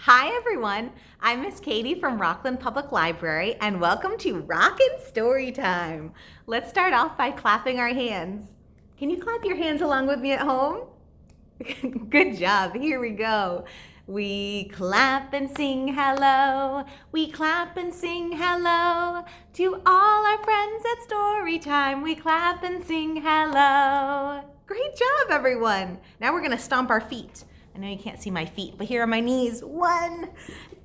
Hi everyone, I'm Miss Katie from Rockland Public Library and welcome to Rockin Storytime. Let's start off by clapping our hands. Can you clap your hands along with me at home? Good job, here we go. We clap and sing hello, we clap and sing hello. To all our friends at Storytime, we clap and sing hello. Great job everyone. Now we're gonna stomp our feet. I know you can't see my feet, but here are my knees. 1,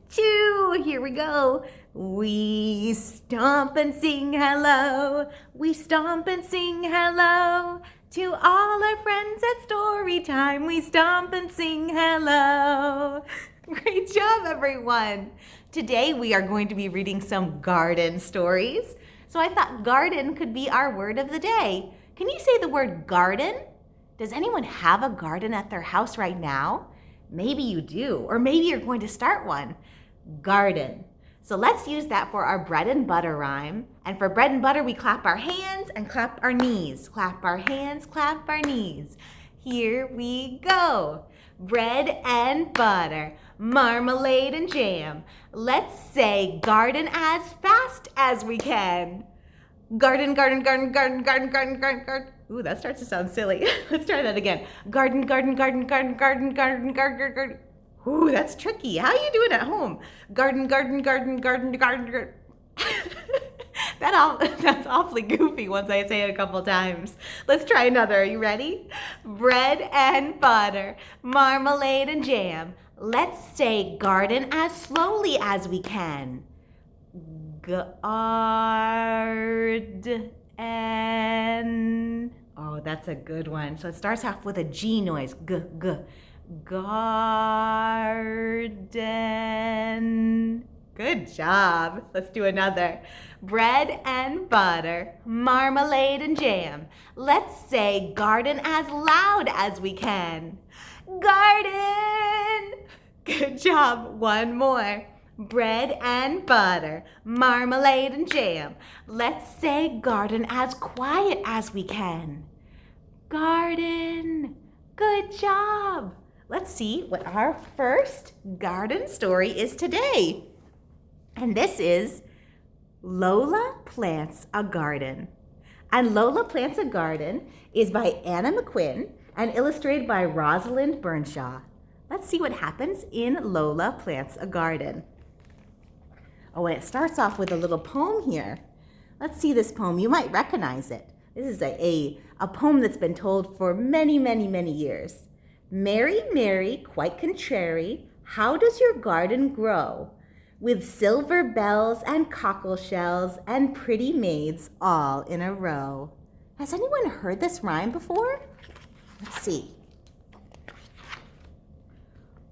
2, here we go. We stomp and sing hello. We stomp and sing hello. To all our friends at Storytime, we stomp and sing hello. Great job, everyone. Today we are going to be reading some garden stories. So I thought garden could be our word of the day. Can you say the word garden? Does anyone have a garden at their house right now? Maybe you do, or maybe you're going to start one. Garden. So let's use that for our bread and butter rhyme. And for bread and butter, we clap our hands and clap our knees. Clap our hands, clap our knees. Here we go. Bread and butter, marmalade and jam. Let's say garden as fast as we can. Garden, garden, garden, garden, garden, garden, garden, garden. Ooh, that starts to sound silly. Let's try that again. Garden, garden, garden, garden, garden, garden, garden, garden. Ooh, that's tricky. How are you doing at home? Garden, garden, garden, garden, garden, garden. That's awfully goofy once I say it a couple times. Let's try another. Are you ready? Bread and butter, marmalade and jam. Let's say garden as slowly as we can. Garden. Oh, that's a good one. So it starts off with a G noise. G, g. Garden. Good job. Let's do another. Bread and butter, marmalade and jam. Let's say garden as loud as we can. Garden. Good job. One more. Bread and butter, marmalade and jam. Let's say garden as quiet as we can. Garden. Good job. Let's see what our first garden story is today. And this is Lola Plants a Garden. And Lola Plants a Garden is by Anna McQuinn and illustrated by Rosalind Beardshaw. Let's see what happens in Lola Plants a Garden. Oh, and it starts off with a little poem here. Let's see this poem. You might recognize it. This is a poem that's been told for many, many, many years. Mary, Mary, quite contrary, how does your garden grow? With silver bells and cockle shells and pretty maids all in a row. Has anyone heard this rhyme before? Let's see.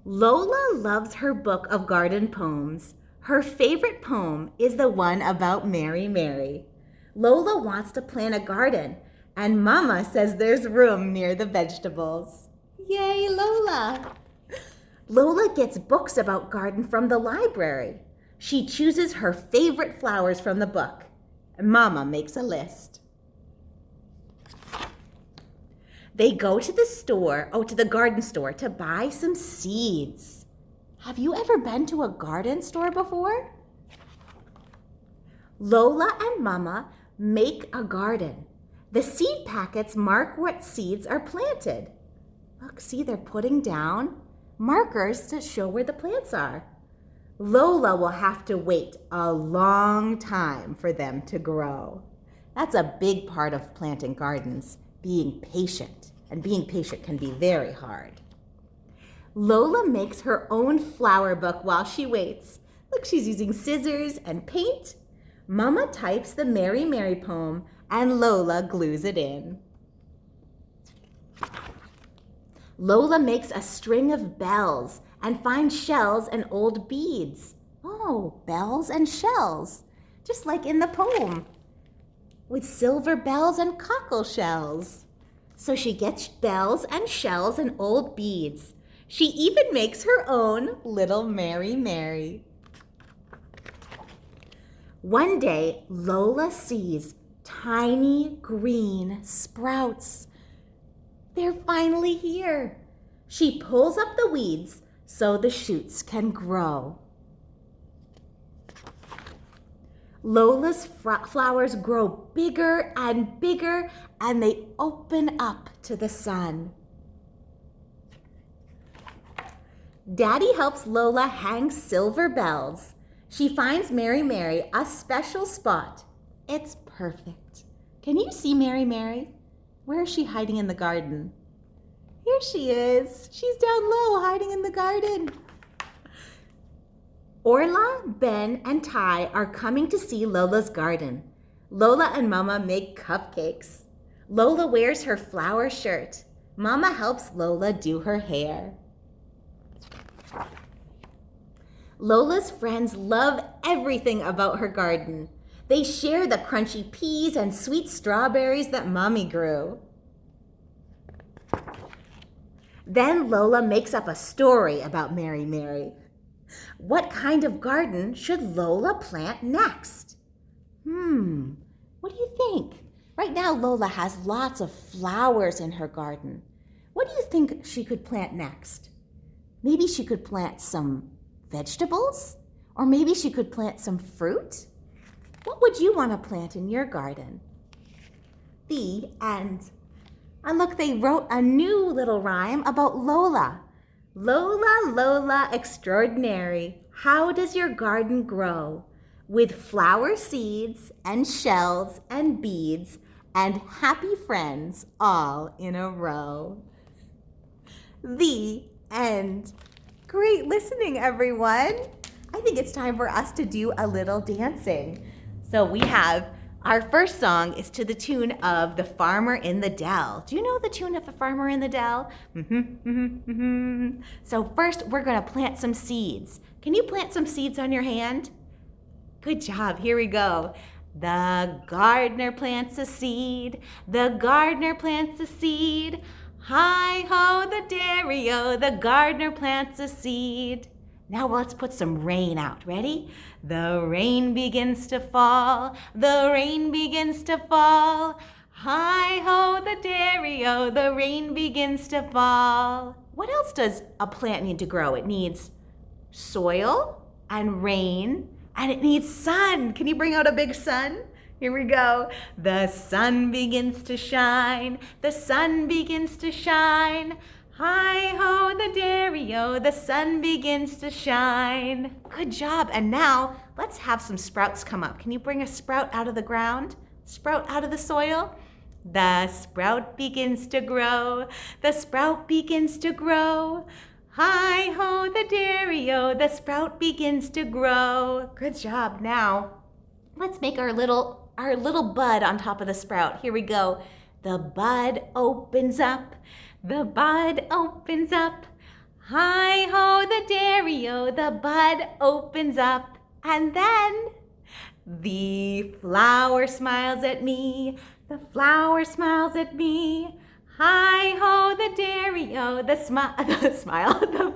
Lola loves her book of garden poems. Her favorite poem is the one about Mary, Mary. Lola wants to plant a garden, and Mama says there's room near the vegetables. Yay, Lola! Lola gets books about garden from the library. She chooses her favorite flowers from the book, and Mama makes a list. They go to the garden store to buy some seeds. Have you ever been to a garden store before? Lola and Mama make a garden. The seed packets mark what seeds are planted. Look, see, they're putting down markers to show where the plants are. Lola will have to wait a long time for them to grow. That's a big part of planting gardens, being patient. And being patient can be very hard. Lola makes her own flower book while she waits. Look, she's using scissors and paint. Mama types the Mary, Mary poem, and Lola glues it in. Lola makes a string of bells and finds shells and old beads. Oh, bells and shells, just like in the poem, with silver bells and cockle shells. So she gets bells and shells and old beads. She even makes her own little Mary, Mary. One day, Lola sees tiny green sprouts. They're finally here. She pulls up the weeds, so the shoots can grow. Lola's flowers grow bigger and bigger, and they open up to the sun. Daddy helps Lola hang silver bells. She finds Mary Mary a special spot. It's perfect. Can you see Mary Mary? Where is she hiding in the garden? Here she is. She's down low, hiding in the garden. Orla, Ben, and Ty are coming to see Lola's garden. Lola and Mama make cupcakes. Lola wears her flower shirt. Mama helps Lola do her hair. Lola's friends love everything about her garden. They share the crunchy peas and sweet strawberries that Mommy grew. Then Lola makes up a story about Mary Mary. What kind of garden should Lola plant next? What do you think? Right now, Lola has lots of flowers in her garden. What do you think she could plant next? Maybe she could plant some vegetables? Or maybe she could plant some fruit? What would you want to plant in your garden? The end. And look, they wrote a new little rhyme about Lola. Lola, Lola extraordinary, how does your garden grow? With flower seeds and shells and beads and happy friends all in a row. The end. Great listening, everyone. I think it's time for us to do a little dancing. So we have, our first song is to the tune of The Farmer in the Dell. Do you know the tune of The Farmer in the Dell? So first, we're gonna plant some seeds. Can you plant some seeds on your hand? Good job, here we go. The gardener plants a seed, the gardener plants a seed. Heigh-ho, the dairy-o, the gardener plants a seed. Now let's put some rain out. Ready? The rain begins to fall. The rain begins to fall. Heigh-ho, the dairy-o, the rain begins to fall. What else does a plant need to grow? It needs soil and rain, and it needs sun. Can you bring out a big sun? Here we go. The sun begins to shine. The sun begins to shine. Heigh-ho, the dairy-o, the sun begins to shine. Good job. And now let's have some sprouts come up. Can you bring a sprout out of the ground? Sprout out of the soil? The sprout begins to grow. The sprout begins to grow. Heigh-ho, the dairy-o, the sprout begins to grow. Good job. Now let's make our little bud on top of the sprout. Here we go. The bud opens up. The bud opens up. Heigh-ho, the dairy-o, the bud opens up. And then the flower smiles at me. The flower smiles at me. Hi-ho, the dairy-o, the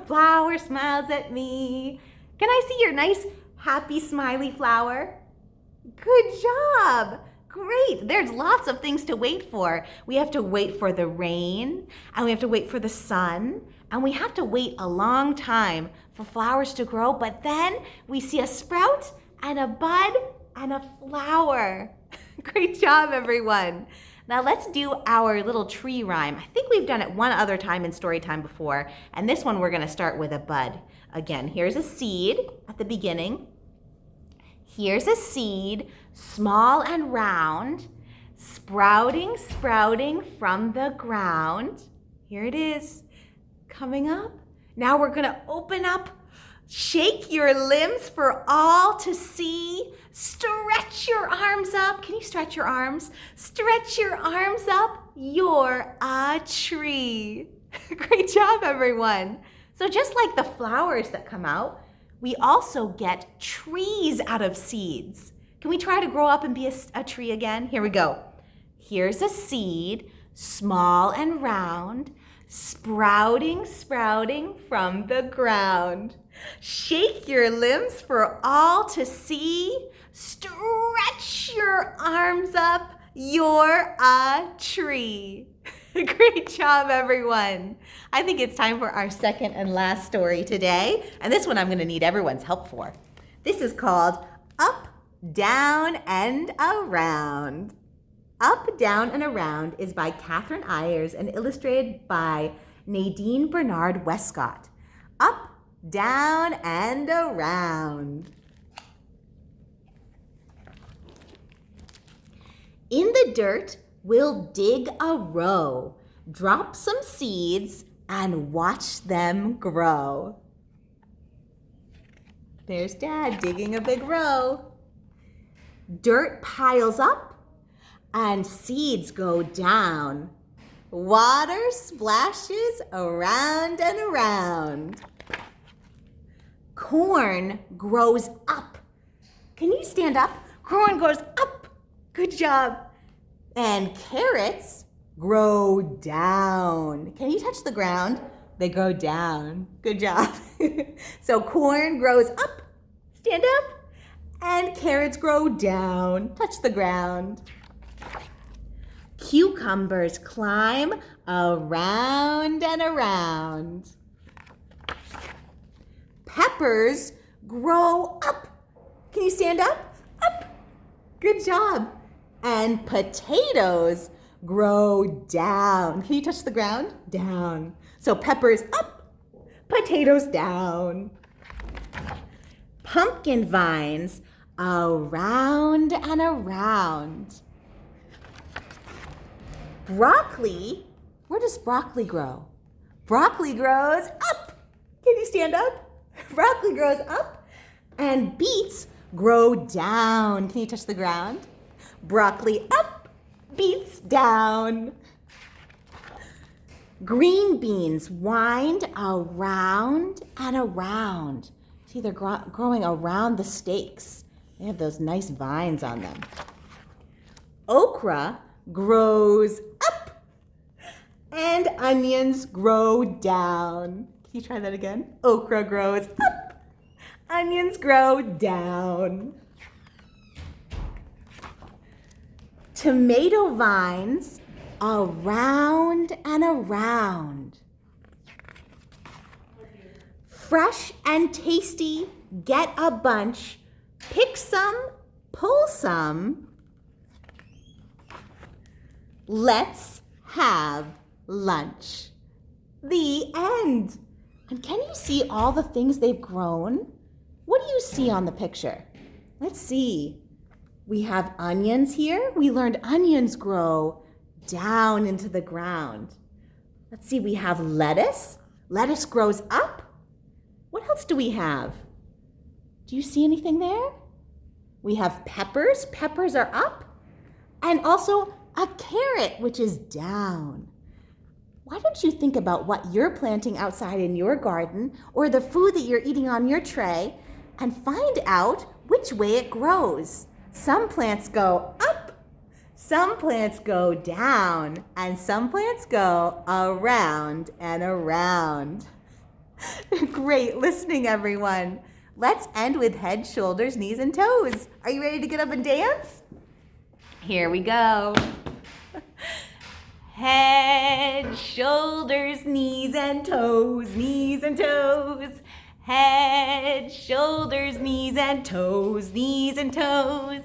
flower smiles at me. Can I see your nice, happy, smiley flower? Good job. Great. There's lots of things to wait for. We have to wait for the rain, and we have to wait for the sun, and we have to wait a long time for flowers to grow, but then we see a sprout and a bud and a flower. Great job, everyone. Now let's do our little tree rhyme. I think we've done it one other time in story time before, and this one we're going to start with a bud. Again, here's a seed at the beginning. Here's a seed, small and round, sprouting from the ground. Here it is, coming up. Now we're going to open up. Shake your limbs for all to see. Stretch your arms up. Can you stretch your arms? Stretch your arms up. You're a tree. Great job, everyone. So just like the flowers that come out, we also get trees out of seeds. Can we try to grow up and be a tree again? Here we go. Here's a seed, small and round, sprouting from the ground. Shake your limbs for all to see. Stretch your arms up. You're a tree. Great job, everyone. I think it's time for our second and last story today. And this one I'm going to need everyone's help for. This is called Up, Down, and Around. Up, Down, and Around is by Katherine Ayres and illustrated by Nadine Bernard Westcott. Up, down, and around. In the dirt, we'll dig a row, drop some seeds, and watch them grow. There's Dad digging a big row. Dirt piles up, and seeds go down. Water splashes around and around. Corn grows up. Can you stand up? Corn grows up. Good job. And carrots grow down. Can you touch the ground? They go down. Good job. So corn grows up. Stand up. And carrots grow down. Touch the ground. Cucumbers climb around and around. Peppers grow up. Can you stand up? Up. Good job. And potatoes grow down. Can you touch the ground? Down. So peppers up, potatoes down. Pumpkin vines around and around. Broccoli, where does broccoli grow? Broccoli grows up. Can you stand up? Broccoli grows up. And beets grow down. Can you touch the ground? Broccoli up, beets down. Green beans wind around and around. See, they're growing around the stakes. They have those nice vines on them. Okra grows up and onions grow down. Can you try that again? Okra grows up, onions grow down. Tomato vines around and around. Fresh and tasty, get a bunch. Pick some, pull some. Let's have lunch. The end. And can you see all the things they've grown? What do you see on the picture? Let's see. We have onions here. We learned onions grow down into the ground. Let's see, we have lettuce. Lettuce grows up. What else do we have? Do you see anything there? We have peppers. Peppers are up. And also a carrot, which is down. Why don't you think about what you're planting outside in your garden or the food that you're eating on your tray and find out which way it grows. Some plants go up, some plants go down, and some plants go around and around. Great listening, everyone. Let's end with head, shoulders, knees, and toes. Are you ready to get up and dance? Here we go. Head, shoulders, knees, and toes, knees and toes. Head, shoulders, knees, and toes, knees and toes.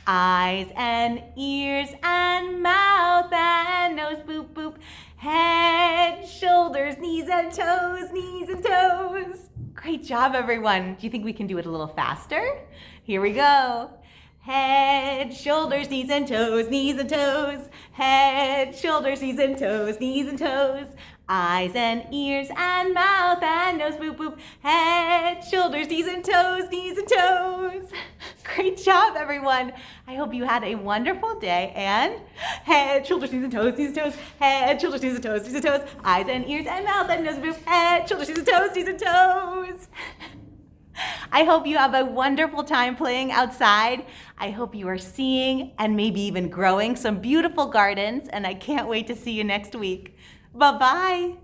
Eyes and ears and mouth and nose, boop, boop. Head, shoulders, knees, and toes, knees and toes. Great job, everyone. Do you think we can do it a little faster? Here we go. Head, shoulders, knees, and toes, knees and toes. Head, shoulders, knees, and toes, knees and toes. Eyes and ears and mouth and nose, boop, boop. Head, shoulders, knees, and toes, knees and toes. Great job, everyone. I hope you had a wonderful day. And head, shoulders, knees, and toes, knees and toes. Head, shoulders, knees, and toes, knees and toes. Eyes and ears and mouth and nose, boop. Head, shoulders, knees, and toes, knees and toes. I hope you have a wonderful time playing outside. I hope you are seeing and maybe even growing some beautiful gardens, and I can't wait to see you next week. Bye-bye.